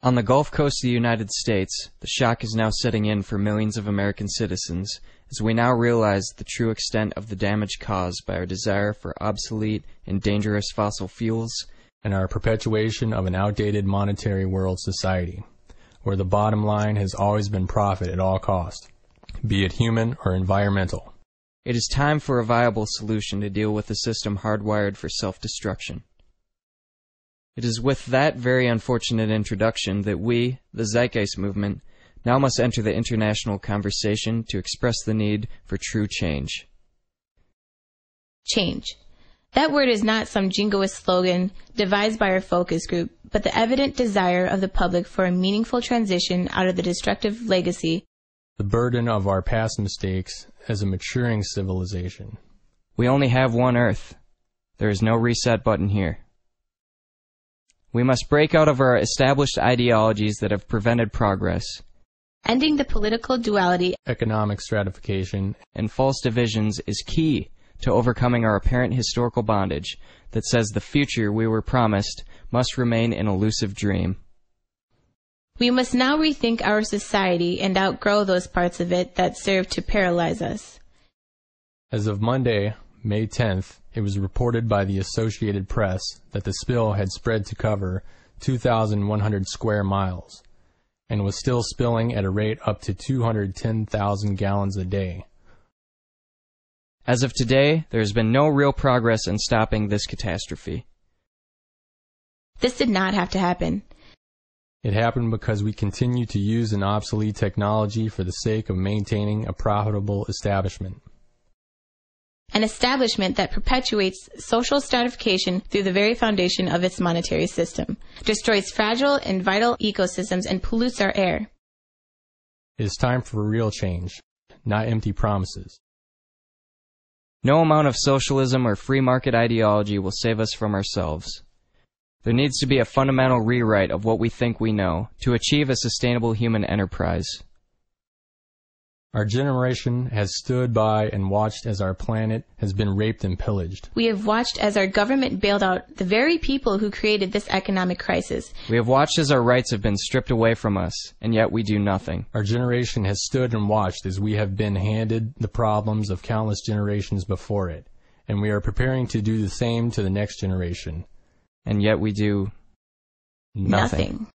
On the Gulf Coast of the United States, the shock is now setting in for millions of American citizens as we now realize the true extent of the damage caused by our desire for obsolete and dangerous fossil fuels and our perpetuation of an outdated monetary world society, where the bottom line has always been profit at all costs, be it human or environmental. It is time for a viable solution to deal with a system hardwired for self-destruction. It is with that very unfortunate introduction that we, the Zeitgeist Movement, now must enter the international conversation to express the need for true change. Change. That word is not some jingoist slogan devised by our focus group, but the evident desire of the public for a meaningful transition out of the destructive legacy, the burden of our past mistakes as a maturing civilization. We only have one Earth. There is no reset button here. We must break out of our established ideologies that have prevented progress, ending the political duality, economic stratification, and false divisions is key to overcoming our apparent historical bondage that says the future we were promised must remain an elusive dream. We must now rethink our society and outgrow those parts of it that serve to paralyze us. As of Monday, May 10th, it was reported by the Associated Press that the spill had spread to cover 2,100 square miles and was still spilling at a rate up to 210,000 gallons a day. As of today, there has been no real progress in stopping this catastrophe. This did not have to happen. It happened because we continue to use an obsolete technology for the sake of maintaining a profitable establishment. An establishment that perpetuates social stratification through the very foundation of its monetary system, destroys fragile and vital ecosystems, and pollutes our air. It is time for real change, not empty promises. No amount of socialism or free market ideology will save us from ourselves. There needs to be a fundamental rewrite of what we think we know to achieve a sustainable human enterprise. Our generation has stood by and watched as our planet has been raped and pillaged. We have watched as our government bailed out the very people who created this economic crisis. We have watched as our rights have been stripped away from us, and yet we do nothing. Our generation has stood and watched as we have been handed the problems of countless generations before it, and we are preparing to do the same to the next generation. And yet we do nothing.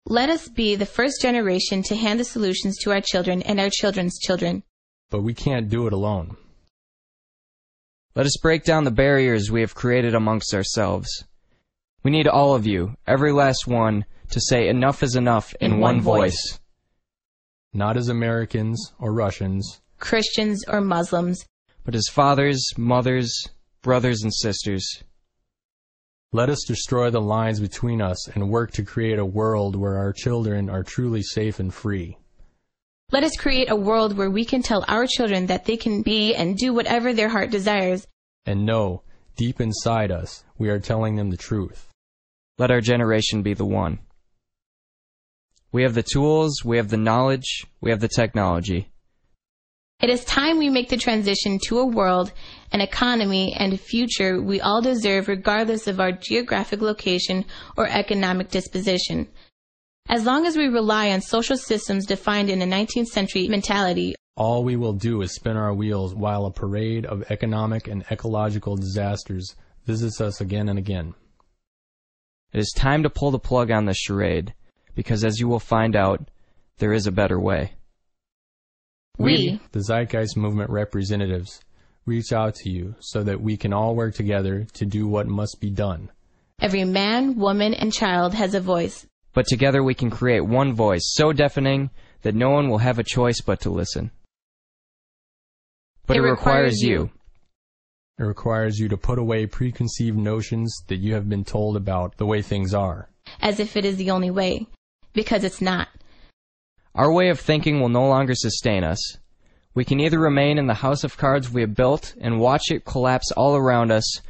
Let us be the first generation to hand the solutions to our children and our children's children. But we can't do it alone. Let us break down the barriers we have created amongst ourselves. We need all of you, every last one, to say enough is enough in one voice. Not as Americans or Russians, Christians or Muslims, but as fathers, mothers, brothers, and sisters. Let us destroy the lines between us and work to create a world where our children are truly safe and free. Let us create a world where we can tell our children that they can be and do whatever their heart desires. And know, deep inside us, we are telling them the truth. Let our generation be the one. We have the tools, we have the knowledge, we have the technology. It is time we make the transition to a world, an economy, and a future we all deserve regardless of our geographic location or economic disposition. As long as we rely on social systems defined in a 19th century mentality, all we will do is spin our wheels while a parade of economic and ecological disasters visits us again and again. It is time to pull the plug on this charade, because as you will find out, there is a better way. We, the Zeitgeist Movement representatives, reach out to you so that we can all work together to do what must be done. Every man, woman, and child has a voice. But together we can create one voice so deafening that no one will have a choice but to listen. But it requires you. It requires you to put away preconceived notions that you have been told about the way things are. As if it is the only way. Because it's not. Our way of thinking will no longer sustain us. We can either remain in the house of cards we have built and watch it collapse all around us,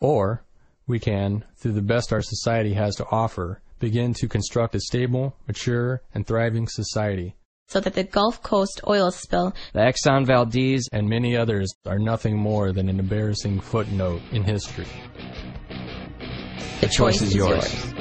or we can, through the best our society has to offer, begin to construct a stable, mature, and thriving society. So that the Gulf Coast oil spill, the Exxon Valdez, and many others are nothing more than an embarrassing footnote in history. The choice is yours.